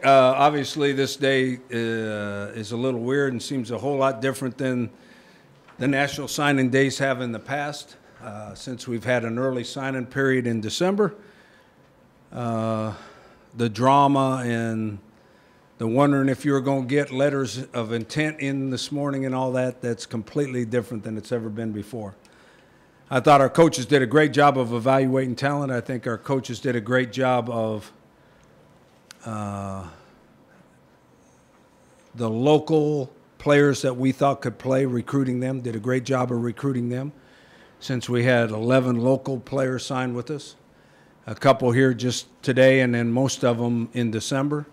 obviously this day is a little weird and seems a whole lot different than the National Signing Days have in the past, since we've had an early signing period in December. The drama and the wondering if you were going to get letters of intent in this morning and all that, that's completely different than it's ever been before. I thought our coaches did a great job of evaluating talent. I think our coaches did a great job of the local players that we thought could play, recruiting them, did a great job of recruiting them, since we had 11 local players signed with us, a couple here just today, and then most of them in December.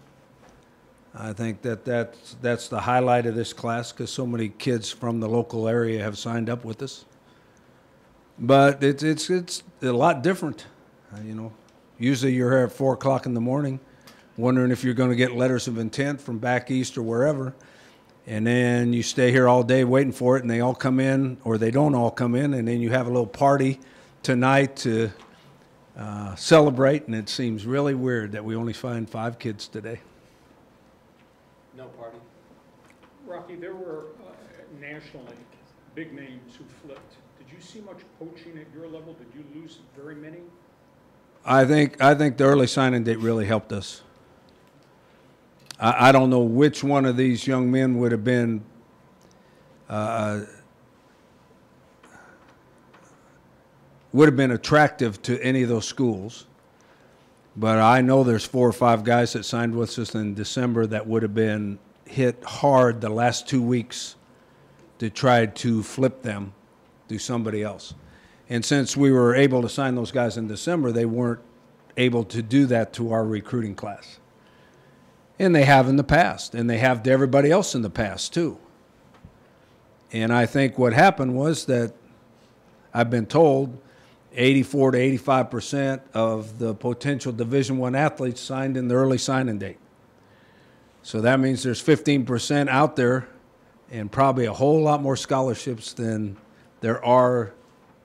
I think that's the highlight of this class, because so many kids from the local area have signed up with us. But it's a lot different, you know. Usually you're here at 4 o'clock in the morning, wondering if you're going to get letters of intent from back east or wherever, and then you stay here all day waiting for it, and they all come in, or they don't all come in, and then you have a little party tonight to celebrate, and it seems really weird that we only find 5 kids today. No party. Rocky, there were nationally big names who flipped. Did you see much poaching at your level? Did you lose very many? I think the early signing date really helped us. I don't know which one of these young men would have been attractive to any of those schools, but I know there's 4 or 5 guys that signed with us in December that would have been hit hard the last 2 weeks to try to flip them to somebody else. And since we were able to sign those guys in December, they weren't able to do that to our recruiting class. And they have in the past, and they have to everybody else in the past too. And I think what happened was that I've been told 84 to 85% of the potential Division I athletes signed in the early signing date. So that means there's 15% out there, and probably a whole lot more scholarships than there are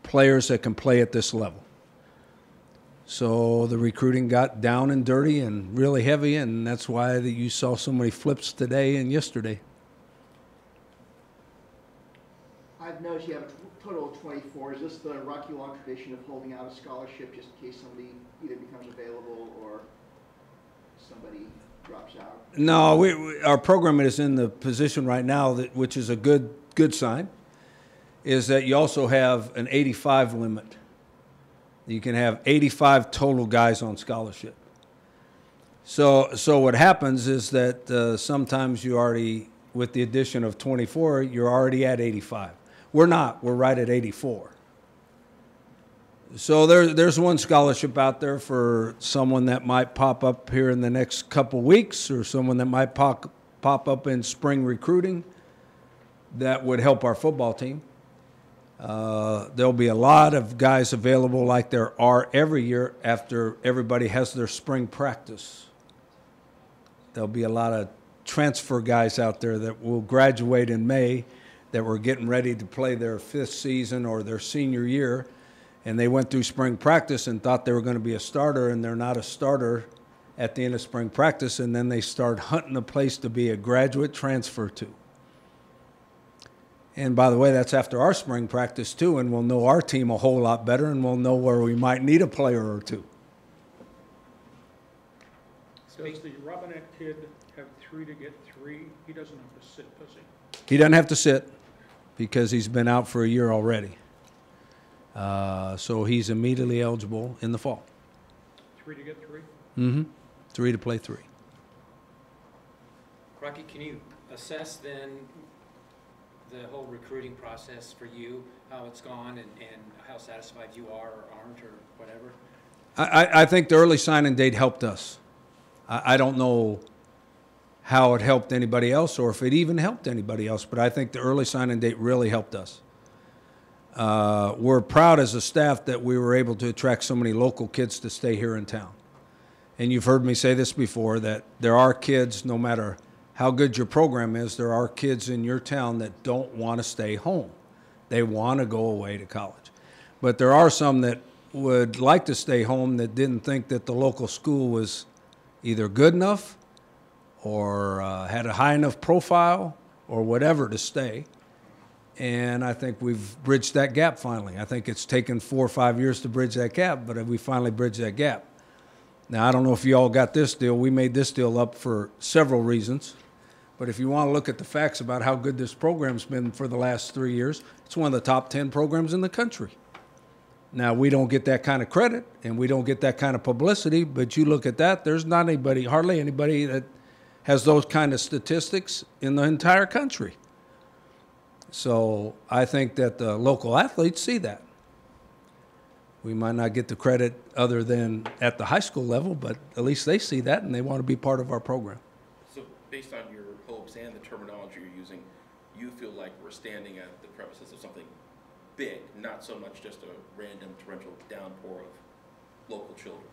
players that can play at this level. So the recruiting got down and dirty and really heavy, and that's why you saw so many flips today and yesterday. I've noticed you have a total of 24. Is this the Rocky long tradition of holding out a scholarship just in case somebody either becomes available or somebody drops out? No, our program is in the position right now, which is a good sign, is that you also have an 85 limit. You can have 85 total guys on scholarship. So what happens is that sometimes you already, with the addition of 24, you're already at 85. We're not. We're right at 84. So there's one scholarship out there for someone that might pop up here in the next couple weeks, or someone that might pop up in spring recruiting that would help our football team. There'll be a lot of guys available like there are every year after everybody has their spring practice. There'll be a lot of transfer guys out there that will graduate in May that were getting ready to play their 5th season or their senior year, and they went through spring practice and thought they were going to be a starter, and they're not a starter at the end of spring practice, and then they start hunting a place to be a graduate transfer to. And by the way, that's after our spring practice too, and we'll know our team a whole lot better, and we'll know where we might need a player or two. Does the Robinette kid have 3 to get 3? He doesn't have to sit, does he? He doesn't have to sit because he's been out for a year already. So he's immediately eligible in the fall. 3 to get 3? Mm-hmm. 3 to play 3. Rocky, can you assess then the whole recruiting process for you, how it's gone, and how satisfied you are or aren't or whatever? I think the early signing date helped us. I don't know how it helped anybody else or if it even helped anybody else, but I think the early signing date really helped us. We're proud as a staff that we were able to attract so many local kids to stay here in town. And you've heard me say this before, that there are kids, no matter how good your program is, there are kids in your town that don't want to stay home. They want to go away to college. But there are some that would like to stay home that didn't think that the local school was either good enough or had a high enough profile or whatever to stay. And I think we've bridged that gap finally. I think it's taken 4 or 5 years to bridge that gap, but we finally bridged that gap. Now, I don't know if you all got this deal. We made this deal up for several reasons. But if you want to look at the facts about how good this program's been for the last 3 years, it's one of the top 10 programs in the country. Now, we don't get that kind of credit, and we don't get that kind of publicity, but you look at that, there's not anybody, hardly anybody that has those kind of statistics in the entire country. So I think that the local athletes see that. We might not get the credit other than at the high school level, but at least they see that and they want to be part of our program. So based on your hopes and the terminology you're using, you feel like we're standing at the premises of something big, not so much just a random torrential downpour of local children.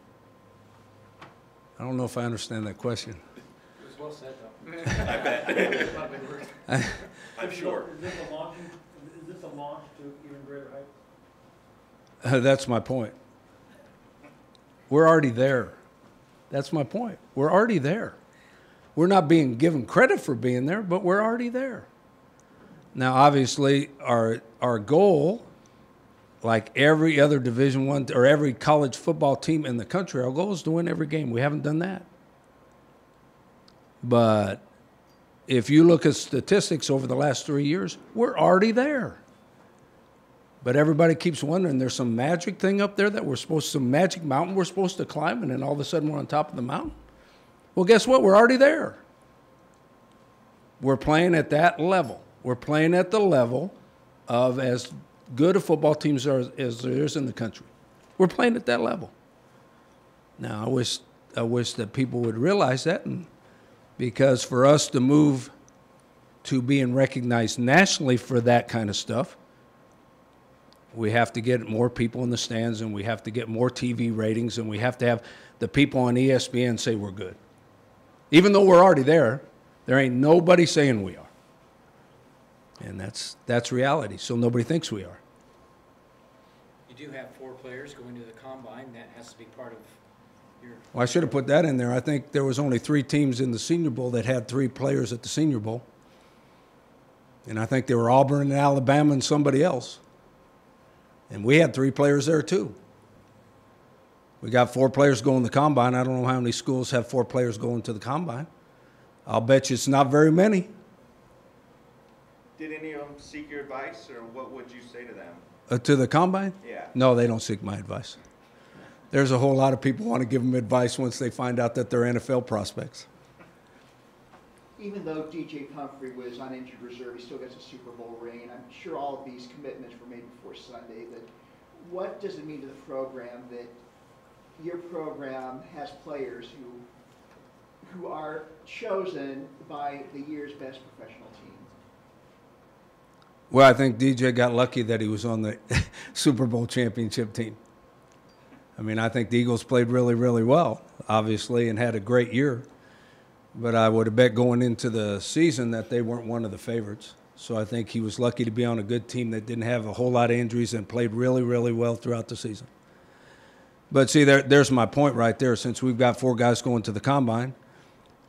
I don't know if I understand that question. It was well said, though. I bet. I'm sure. Is this a launch to even greater heights? That's my point. We're already there. That's my point. We're already there. We're not being given credit for being there, but we're already there. Now, obviously, our goal, like every other Division I or every college football team in the country, our goal is to win every game. We haven't done that. But if you look at statistics over the last 3 years, we're already there. But everybody keeps wondering, there's some magic thing up there that some magic mountain we're supposed to climb, and then all of a sudden we're on top of the mountain? Well, guess what? We're already there. We're playing at that level. We're playing at the level of as good a football teams as there is in the country. We're playing at that level. Now, I wish that people would realize that, and because for us to move to being recognized nationally for that kind of stuff, we have to get more people in the stands, and we have to get more TV ratings, and we have to have the people on ESPN say we're good. Even though we're already there ain't nobody saying we are. And that's reality, so nobody thinks we are. You do have 4 players going to the combine. That has to be part of your... Well, I should have put that in there. I think there was only 3 teams in the Senior Bowl that had 3 players at the Senior Bowl. And I think they were Auburn and Alabama and somebody else. And we had 3 players there, too. We got 4 players going to the combine. I don't know how many schools have 4 players going to the combine. I'll bet you it's not very many. Did any of them seek your advice, or what would you say to them? To the combine? Yeah. No, they don't seek my advice. There's a whole lot of people who want to give them advice once they find out that they're NFL prospects. Even though DJ Pumphrey was on injured reserve, he still gets a Super Bowl ring, and I'm sure all of these commitments were made before Sunday. But what does it mean to the program that your program has players who are chosen by the year's best professional team? Well, I think DJ got lucky that he was on the Super Bowl championship team. I mean, I think the Eagles played really, really well, obviously, and had a great year. But I would have bet going into the season that they weren't one of the favorites. So I think he was lucky to be on a good team that didn't have a whole lot of injuries and played really, really well throughout the season. But see, there's my point right there. Since we've got 4 guys going to the combine,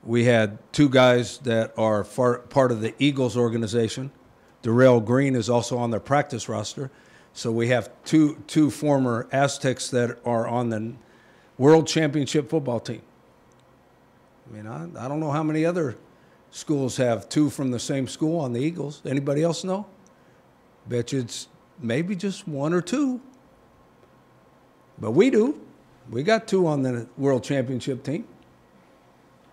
we had 2 guys that are part of the Eagles organization. Darrell Green is also on their practice roster. So we have two former Aztecs that are on the World Championship football team. I mean, I don't know how many other schools have 2 from the same school on the Eagles. Anybody else know? Bet you it's maybe just 1 or 2. But we do. We got 2 on the World Championship team.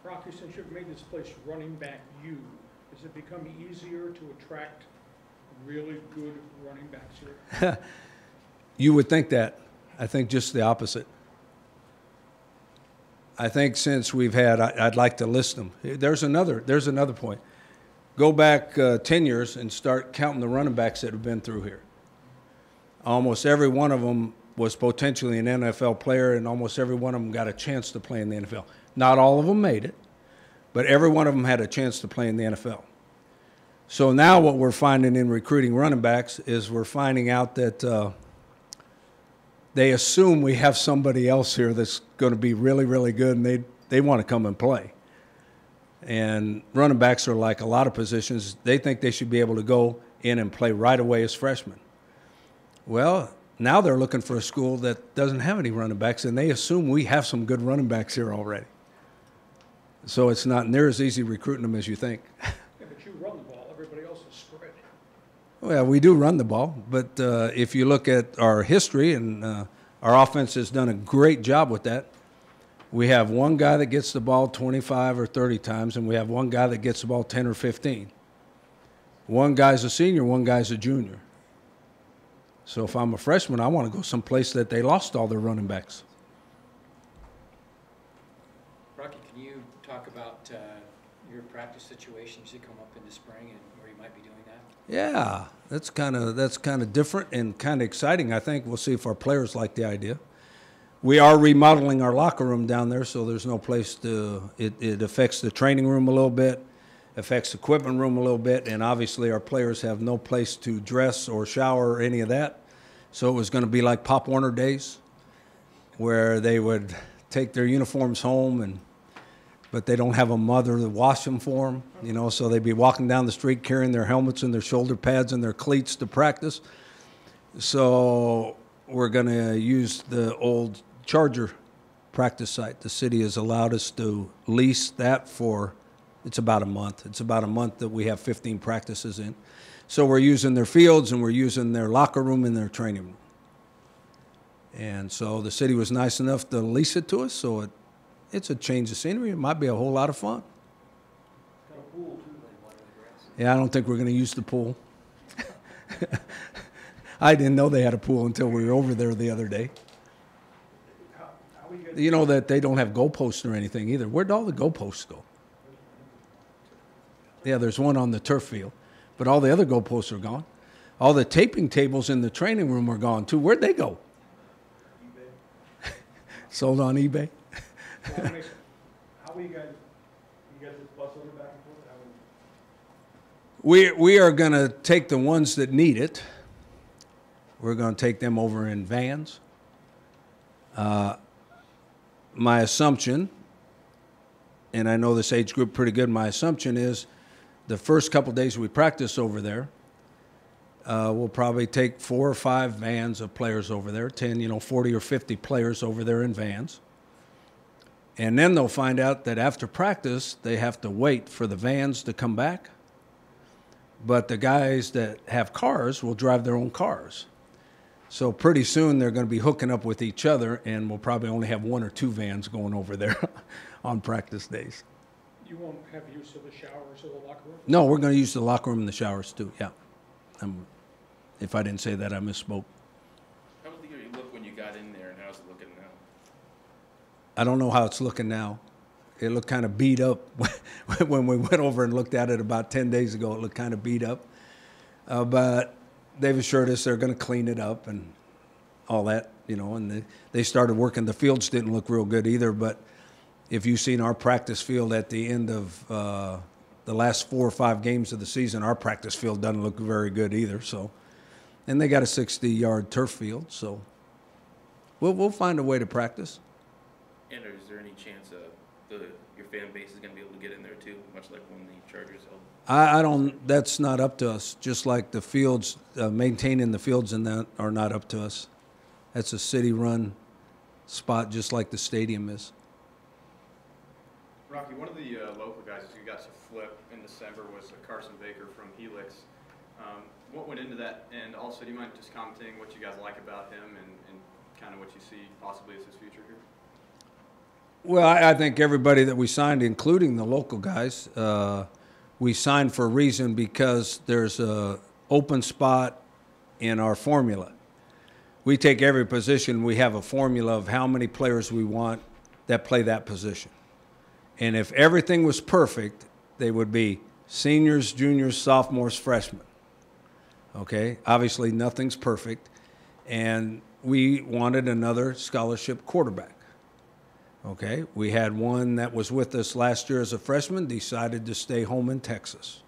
Rocky, since you've made this place running back you, has it become easier to attract really good running backs here? You would think that. I think just the opposite. I think since we've had, I'd like to list them. There's another point. Go back 10 years and start counting the running backs that have been through here. Almost every one of them was potentially an NFL player, and almost every one of them got a chance to play in the NFL. Not all of them made it, but every one of them had a chance to play in the NFL. So now what we're finding in recruiting running backs is we're finding out that they assume we have somebody else here that's going to be really, really good, and they want to come and play. And running backs are like a lot of positions. They think they should be able to go in and play right away as freshmen. Well, now they're looking for a school that doesn't have any running backs, and they assume we have some good running backs here already. So it's not near as easy recruiting them as you think. Yeah, but you run the ball, everybody else is spread. Well, we do run the ball, but if you look at our history, and our offense has done a great job with that. We have one guy that gets the ball 25 or 30 times, and we have one guy that gets the ball 10 or 15. One guy's a senior, one guy's a junior. So if I'm a freshman, I want to go someplace that they lost all their running backs. Rocky, can you talk about your practice situations that come up in the spring and where you might be doing that? Yeah, that's kind of different and kind of exciting. I think we'll see if our players like the idea. We are remodeling our locker room down there, so there's no place to. It affects the training room a little bit, affects the equipment room a little bit, and obviously our players have no place to dress or shower or any of that. So it was going to be like Pop Warner days, where they would take their uniforms home, but they don't have a mother to wash them for them, you know. So they'd be walking down the street carrying their helmets and their shoulder pads and their cleats to practice. So we're going to use the old Charger practice site. The city has allowed us to lease that for, it's about a month. It's about a month that we have 15 practices in. So we're using their fields and we're using their locker room and their training room. And so the city was nice enough to lease it to us, so it's a change of scenery. It might be a whole lot of fun. Got a pool too, they want to grass. Yeah, I don't think we're going to use the pool. I didn't know they had a pool until we were over there the other day. How are you guys? You know that they don't have goalposts or anything either. Where'd all the goalposts go? Yeah, there's one on the turf field, but all the other goalposts are gone. All the taping tables in the training room are gone too. Where'd they go? eBay? Sold on eBay. Well, it makes- How are you guys just bus over back and forth? How are you- We are going to take the ones that need it. We're going to take them over in vans. My assumption, and I know this age group pretty good, my assumption is the first couple days we practice over there, we'll probably take 4 or 5 vans of players over there, 10, 40 or 50 players over there in vans. And then they'll find out that after practice, they have to wait for the vans to come back. But the guys that have cars will drive their own cars. So pretty soon they're going to be hooking up with each other, and we'll probably only have 1 or 2 vans going over there on practice days. You won't have use of the showers or the locker room? No, we're going to use the locker room and the showers too, yeah. If I didn't say that, I misspoke. How did you look when you got in there, and how's it looking now? I don't know how it's looking now. It looked kind of beat up when we went over and looked at it about 10 days ago. It looked kind of beat up. But they've assured us they're going to clean it up and all that, and they started working. The fields didn't look real good either, but if you've seen our practice field at the end of the last 4 or 5 games of the season, our practice field doesn't look very good either. So, and they got a 60-yard turf field, so we'll find a way to practice. And is there any chance your fan base is going to be able to get in there too, much like when the Chargers held? I don't. That's not up to us. Just like the fields, maintaining the fields and that are not up to us. That's a city-run spot, just like the stadium is. Rocky, one of the local guys who got to flip in December was Carson Baker from Helix. What went into that? And also, do you mind just commenting what you guys like about him and kind of what you see possibly as his future here? Well, I think everybody that we signed, including the local guys, we signed for a reason because there's an open spot in our formula. We take every position, we have a formula of how many players we want that play that position. And if everything was perfect, they would be seniors, juniors, sophomores, freshmen. Okay? Obviously, nothing's perfect. And we wanted another scholarship quarterback. Okay? We had one that was with us last year as a freshman, decided to stay home in Texas.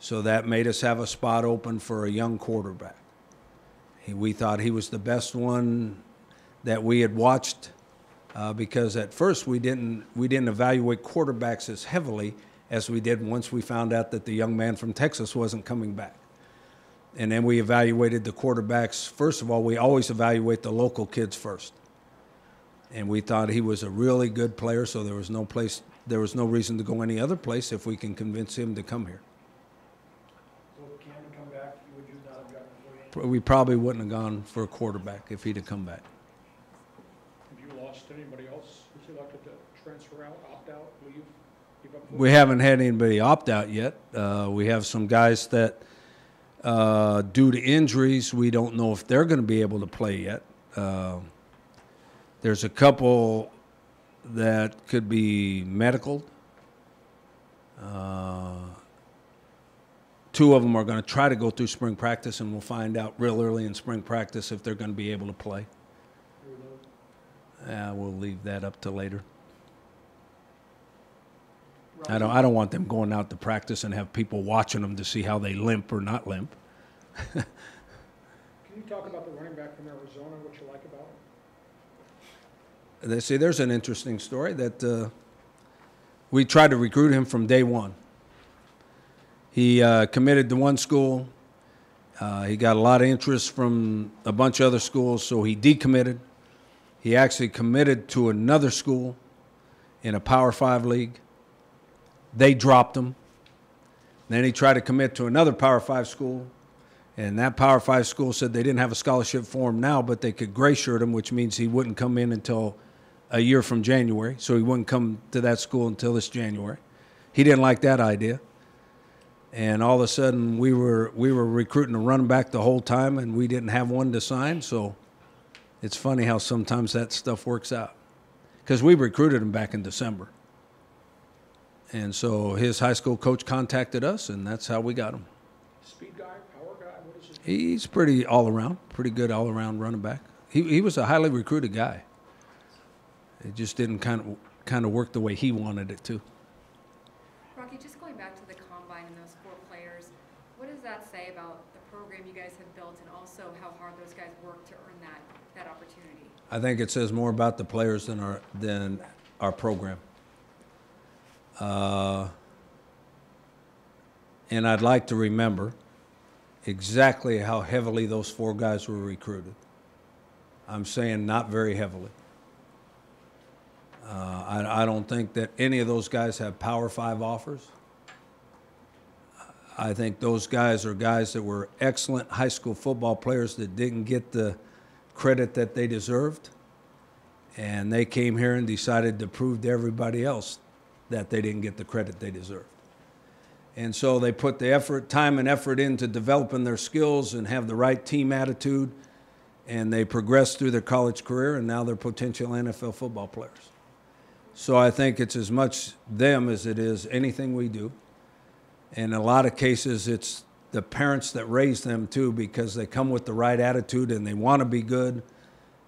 So that made us have a spot open for a young quarterback. We thought he was the best one that we had watched because at first we didn't evaluate quarterbacks as heavily as we did once we found out that the young man from Texas wasn't coming back. And then we evaluated the quarterbacks. First of all, we always evaluate the local kids first. And we thought he was a really good player, so there was no reason to go any other place if we can convince him to come here. So if Cam had come back, would you not have gotten a 48? We probably wouldn't have gone for a quarterback if he'd have come back. Have you lost anybody else who's elected to transfer out, opt out, leave? Give up? We haven't had anybody opt out yet. We have some guys that, due to injuries, we don't know if they're going to be able to play yet. There's a couple that could be medical. Two of them are going to try to go through spring practice, and we'll find out real early in spring practice if they're going to be able to play. We'll leave that up to later. I don't want them going out to practice and have people watching them to see how they limp or not limp. Can you talk about the running back from Arizona, what you like about him? They say there's an interesting story that we tried to recruit him from day one. He committed to one school. He got a lot of interest from a bunch of other schools, so he decommitted. He actually committed to another school in a Power 5 league. They dropped him. Then he tried to commit to another Power 5 school, and that Power 5 school said they didn't have a scholarship for him now, but they could gray shirt him, which means he wouldn't come in until a year from January, so he wouldn't come to that school until this January. He didn't like that idea. And all of a sudden, we were recruiting a running back the whole time, and we didn't have one to sign, so it's funny how sometimes that stuff works out. Because we recruited him back in December. And so his high school coach contacted us, and that's how we got him. Speed guy, power guy, what is it? He's pretty all-around, pretty good all-around running back. He was a highly recruited guy. It just didn't kind of work the way he wanted it to. Rocky, just going back to the combine and those 4 players, what does that say about the program you guys have built and also how hard those guys work to earn that opportunity? I think it says more about the players than our program. And I'd like to remember exactly how heavily those 4 guys were recruited. I'm saying not very heavily. I don't think that any of those guys have Power 5 offers. I think those guys are guys that were excellent high school football players that didn't get the credit that they deserved. And they came here and decided to prove to everybody else that they didn't get the credit they deserved. And so they put the time and effort into developing their skills and have the right team attitude, and they progressed through their college career, and now they're potential NFL football players. So I think it's as much them as it is anything we do. In a lot of cases, it's the parents that raise them too, because they come with the right attitude and they want to be good,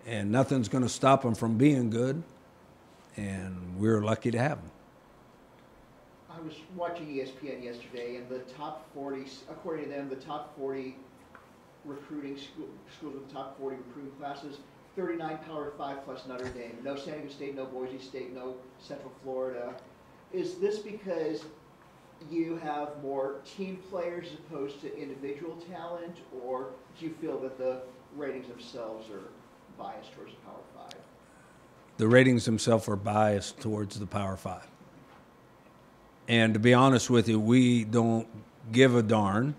and nothing's going to stop them from being good, and we're lucky to have them. I was watching ESPN yesterday, and the top 40, according to them, the top 40 recruiting schools with the top 40 recruiting classes, 39 Power 5 plus Notre Dame. No San Diego State, no Boise State, no Central Florida. Is this because you have more team players as opposed to individual talent, or do you feel that the ratings themselves are biased towards the Power 5? The ratings themselves are biased towards the Power 5. And to be honest with you, we don't give a darn.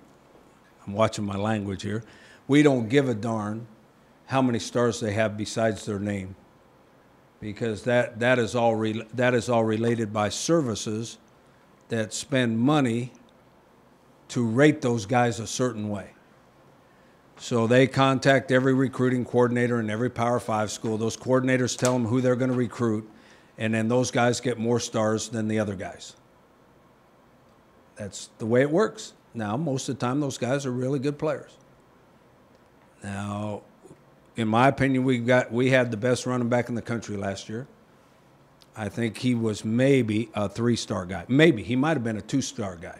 I'm watching my language here. We don't give a darn how many stars they have besides their name, because that is all related by services that spend money to rate those guys a certain way. So they contact every recruiting coordinator in every Power 5 school. Those coordinators tell them who they're going to recruit, and then those guys get more stars than the other guys. That's the way it works. Now, most of the time, those guys are really good players. Now, in my opinion, we had the best running back in the country last year. I think he was maybe a 3-star guy. Maybe. He might have been a 2-star guy.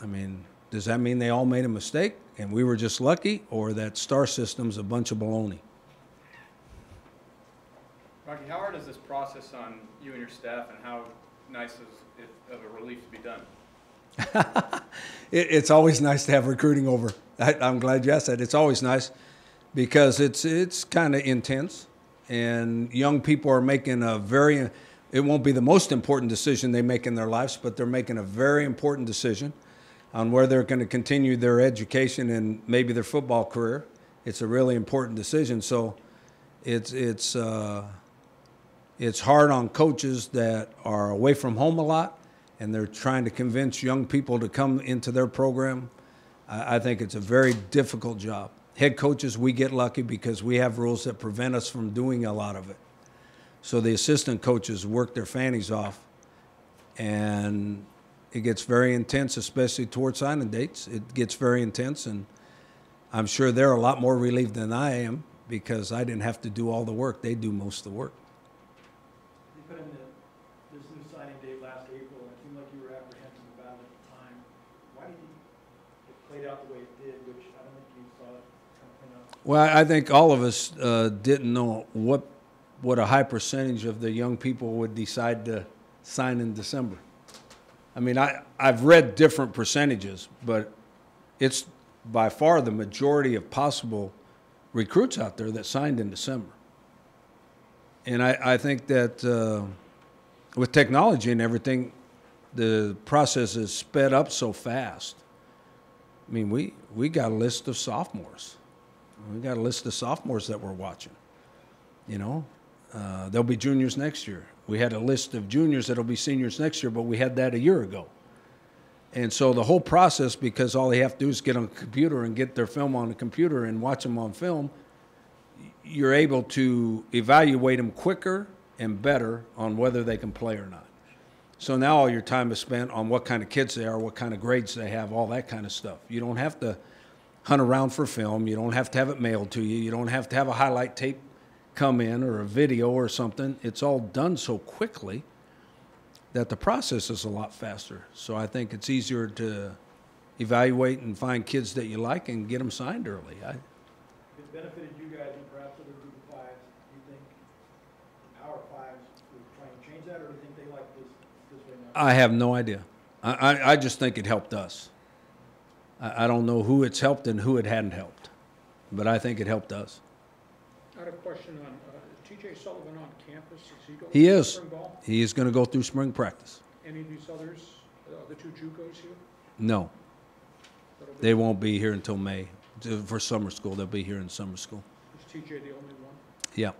I mean, does that mean they all made a mistake and we were just lucky, or that star system's a bunch of baloney? Rocky, how hard is this process on you and your staff, and how nice is it of a relief to be done? It's always nice to have recruiting over. I'm glad you asked that. It's always nice because it's kind of intense, and young people are making it won't be the most important decision they make in their lives, but they're making a very important decision on where they're going to continue their education and maybe their football career. It's a really important decision. So it's hard on coaches that are away from home a lot, and they're trying to convince young people to come into their program. I think it's a very difficult job. Head coaches, we get lucky because we have rules that prevent us from doing a lot of it. So the assistant coaches work their fannies off, and it gets very intense, especially towards signing dates. It gets very intense, and I'm sure they're a lot more relieved than I am because I didn't have to do all the work. They do most of the work. You put in this new signing date last April, and it seemed like you were apprehensive about it at the time. Why did it played out the way it did, which I don't think you saw it coming up? Well, I think all of us didn't know what a high percentage of the young people would decide to sign in December. I mean, I've read different percentages, but it's by far the majority of possible recruits out there that signed in December. And I think that with technology and everything, the process is sped up so fast. I mean, we got a list of sophomores. We got a list of sophomores that we're watching. You know, there'll be juniors next year. We had a list of juniors that'll be seniors next year, but we had that a year ago. And so the whole process, because all they have to do is get on a computer and get their film on the computer and watch them on film, you're able to evaluate them quicker and better on whether they can play or not. So now all your time is spent on what kind of kids they are, what kind of grades they have, all that kind of stuff. You don't have to hunt around for film. You don't have to have it mailed to you. You don't have to have a highlight tape come in or a video or something. It's all done so quickly that the process is a lot faster. So I think it's easier to evaluate and find kids that you like and get them signed early. It benefited you guys and perhaps other group of fives. Do you think the Power Fives would try and change that, or do you think they like this way now? I have no idea. I just think it helped us. I don't know who it's helped and who it hadn't helped, but I think it helped us. I had a question on, T.J. Sullivan on campus, is he going He to is. spring ball? He is going to go through spring practice. Any of these others, the two JUCOs here? No, That'll be- they won't be here until May. For summer school, they'll be here in summer school. Is T.J. the only one? Yeah.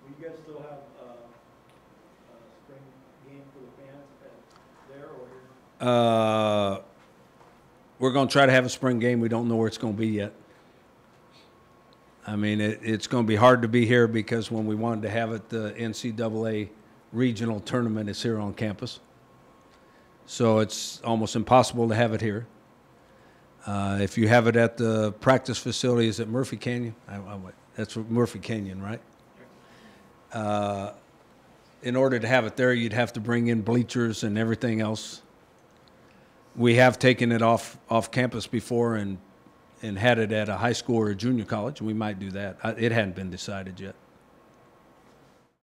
Will you guys still have a spring game for the fans there or here? We're going to try to have a spring game. We don't know where it's going to be yet. I mean, it's going to be hard to be here because when we wanted to have it, the NCAA regional tournament is here on campus. So it's almost impossible to have it here. If you have it at the practice facilities at Murphy Canyon, that's Murphy Canyon, right? In order to have it there, you'd have to bring in bleachers and everything else. We have taken it off campus before and had it at a high school or a junior college. We might do that. It hadn't been decided yet.